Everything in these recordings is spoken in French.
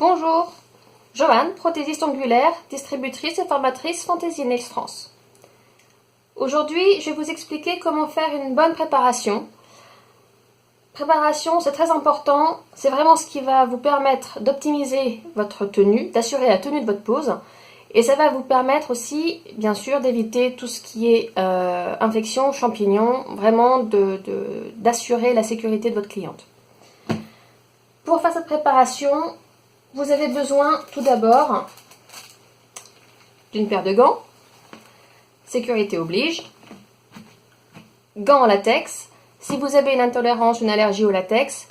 Bonjour, Joanne, prothésiste ongulaire, distributrice et formatrice Fantasy Nails France. Aujourd'hui, je vais vous expliquer comment faire une bonne préparation. Préparation, c'est très important, c'est vraiment ce qui va vous permettre d'optimiser votre tenue, d'assurer la tenue de votre pose. Et ça va vous permettre aussi, bien sûr, d'éviter tout ce qui est infection, champignons, vraiment d'assurer la sécurité de votre cliente. Pour faire cette préparation, vous avez besoin tout d'abord d'une paire de gants, sécurité oblige, gants en latex. Si vous avez une intolérance, une allergie au latex,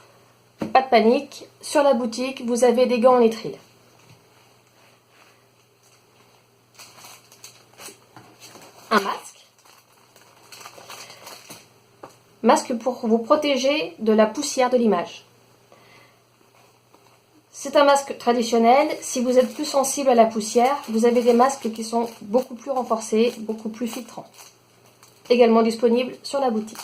pas de panique, sur la boutique, vous avez des gants en nitrile. Un masque pour vous protéger de la poussière de l'image. C'est un masque traditionnel. Si vous êtes plus sensible à la poussière, vous avez des masques qui sont beaucoup plus renforcés, beaucoup plus filtrants. Également disponibles sur la boutique.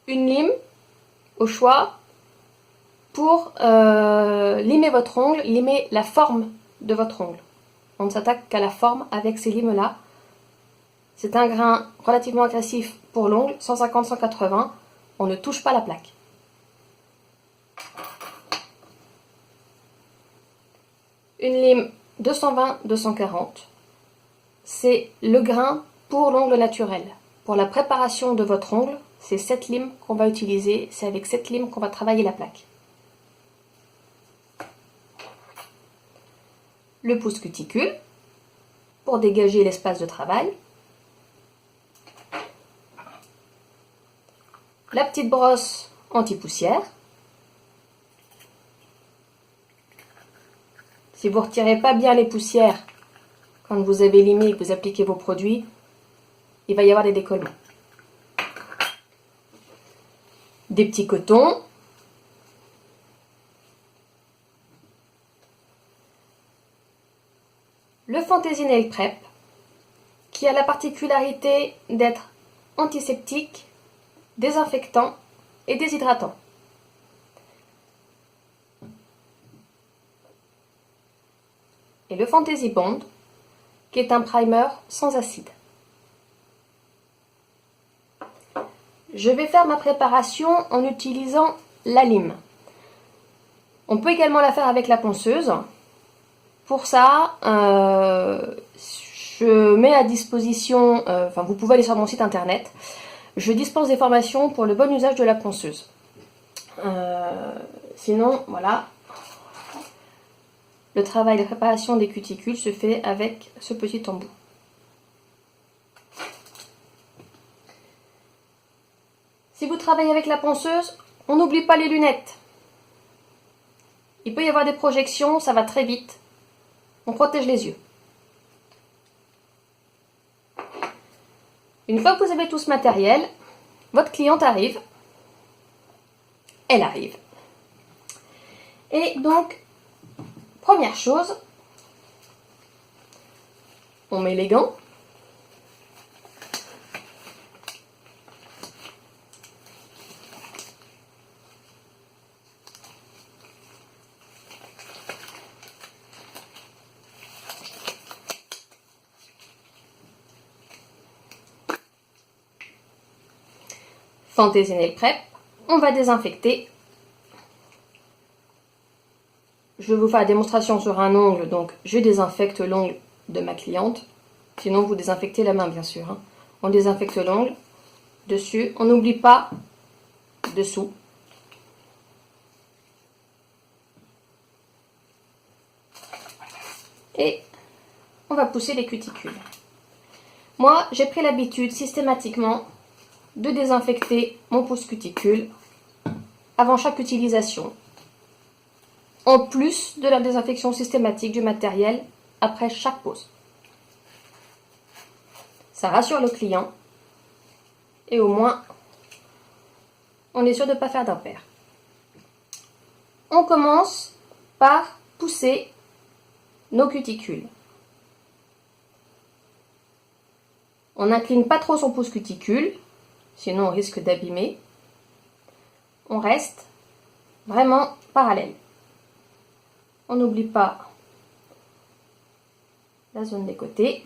Une lime au choix pour limer votre ongle, limer la forme de votre ongle. On ne s'attaque qu'à la forme avec ces limes-là. C'est un grain relativement agressif pour l'ongle, 150-180. On ne touche pas la plaque. Une lime 220-240. C'est le grain pour l'ongle naturel. Pour la préparation de votre ongle, c'est cette lime qu'on va utiliser. C'est avec cette lime qu'on va travailler la plaque. Le pouce cuticule pour dégager l'espace de travail. La petite brosse anti-poussière. Si vous ne retirez pas bien les poussières quand vous avez limé et que vous appliquez vos produits, il va y avoir des décollements. Des petits cotons. Le Fantasy Nail Prep, qui a la particularité d'être antiseptique, désinfectant et déshydratant. Et le Fantasy Bond, qui est un primer sans acide. Je vais faire ma préparation en utilisant la lime. On peut également la faire avec la ponceuse. Pour ça, je mets à disposition, vous pouvez aller sur mon site internet, je dispense des formations pour le bon usage de la ponceuse. Sinon, voilà, le travail de préparation des cuticules se fait avec ce petit embout. Si vous travaillez avec la ponceuse, on n'oublie pas les lunettes. Il peut y avoir des projections, ça va très vite. On protège les yeux. Une fois que vous avez tout ce matériel, votre cliente arrive. Elle arrive. Et donc, première chose, on met les gants. Fantasy Nail Prep, on va désinfecter. Je vais vous faire la démonstration sur un ongle, donc je désinfecte l'ongle de ma cliente. Sinon, vous désinfectez la main, bien sûr. Hein. On désinfecte l'ongle, dessus. On n'oublie pas dessous. Et on va pousser les cuticules. Moi, j'ai pris l'habitude systématiquement de désinfecter mon pouce cuticule avant chaque utilisation, en plus de la désinfection systématique du matériel après chaque pose. Ça rassure le client et au moins on est sûr de ne pas faire d'impair. On commence par pousser nos cuticules. On n'incline pas trop son pouce cuticule, sinon on risque d'abîmer. On reste vraiment parallèle. On n'oublie pas la zone des côtés.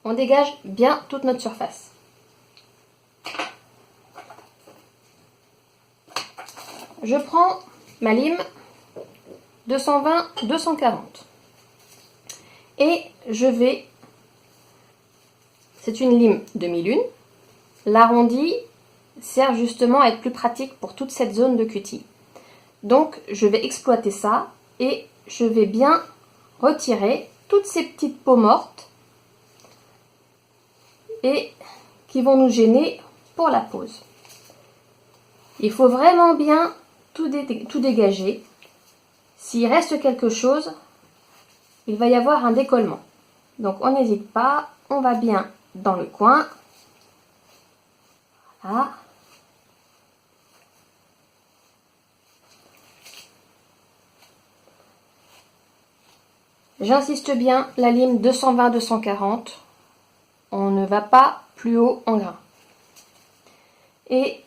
On dégage bien toute notre surface. Je prends ma lime 220-240 et je vais, c'est une lime demi-lune, l'arrondi sert justement à être plus pratique pour toute cette zone de cutie. Donc je vais exploiter ça et je vais bien retirer toutes ces petites peaux mortes et qui vont nous gêner pour la pose. Il faut vraiment bien tout dégager. S'il reste quelque chose, il va y avoir un décollement. Donc on n'hésite pas, on va bien dans le coin. Voilà. J'insiste bien, la lime 220-240, on ne va pas plus haut en grain. Et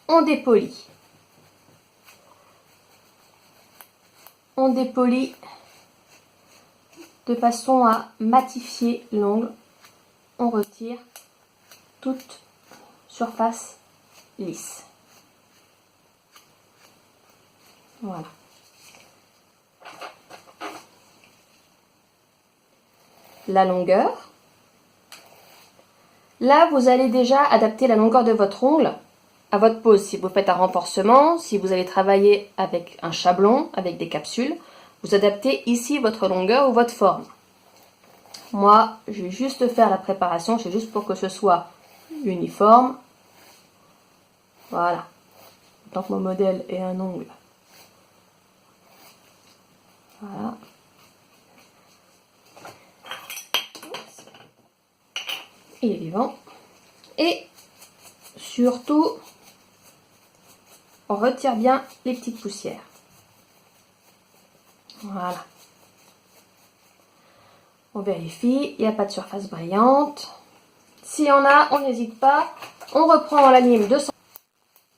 on dépolit. On dépolit de façon à matifier l'ongle. On retire toute surface lisse. Voilà. La longueur. Là, vous allez déjà adapter la longueur de votre ongle à votre pose. Si vous faites un renforcement, si vous allez travailler avec un chablon, avec des capsules, vous adaptez ici votre longueur ou votre forme. Moi, je vais juste faire la préparation, c'est juste pour que ce soit uniforme. Voilà. Tant que mon modèle est un ongle. Voilà. Il est vivant. Et surtout, on retire bien les petites poussières. Voilà. On vérifie, il n'y a pas de surface brillante. S'il y en a, on n'hésite pas. On reprend la lime 200.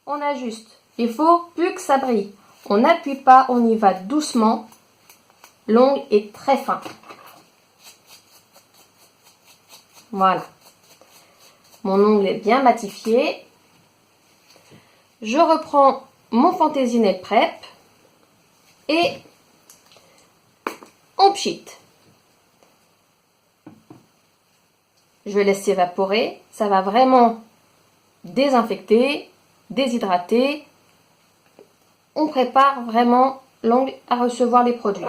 On ajuste. Il faut plus que ça brille. On n'appuie pas, on y va doucement. L'ongle est très fin. Voilà. Mon ongle est bien matifié. Je reprends mon Fantasy Nail Prep et on pchit. Je laisse s'évaporer. Ça va vraiment désinfecter, déshydrater. On prépare vraiment l'ongle à recevoir les produits.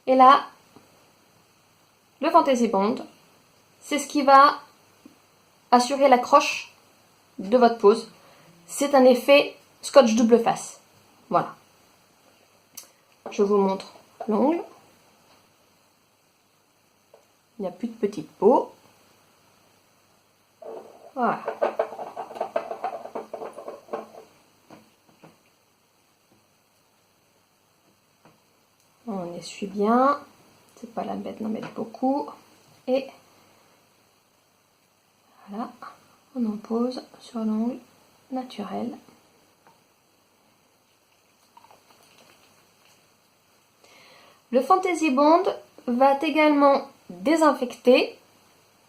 Et là, le Fantasy Bond, c'est ce qui va assurer l'accroche de votre pose. C'est un effet scotch double face. Voilà. Je vous montre l'ongle. Il n'y a plus de petites peaux. Voilà. On essuie bien. C'est pas la bête d'en mettre beaucoup. Et voilà. On en pose sur l'ongle naturel. Le Fantasy Bond va également désinfecter,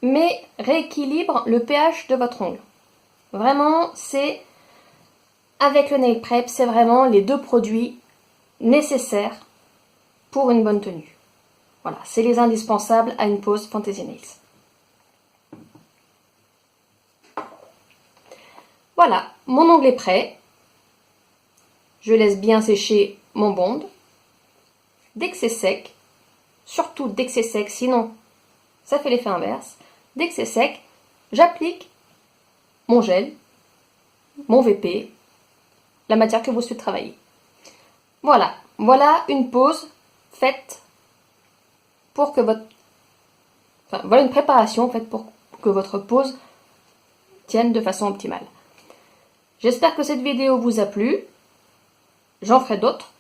mais rééquilibre le pH de votre ongle. Vraiment, c'est avec le Nail Prep, c'est vraiment les deux produits nécessaires pour une bonne tenue. Voilà, c'est les indispensables à une pose Fantasy Nails. Voilà, mon ongle est prêt. Je laisse bien sécher mon bond. Dès que c'est sec, surtout dès que c'est sec, sinon ça fait l'effet inverse. Dès que c'est sec, j'applique mon gel, mon VP, la matière que vous souhaitez travailler. Voilà, voilà une pose faite pour que votre... Enfin, voilà une préparation faite pour que votre pose tienne de façon optimale. J'espère que cette vidéo vous a plu. J'en ferai d'autres.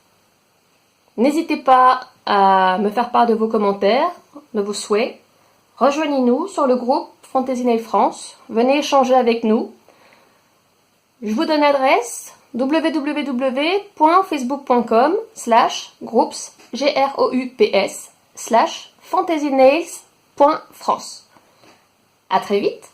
N'hésitez pas à me faire part de vos commentaires, de vos souhaits. Rejoignez-nous sur le groupe Fantasy Nail France. Venez échanger avec nous. Je vous donne l'adresse www.facebook.com/groups groups/fantasynails.france. À très vite.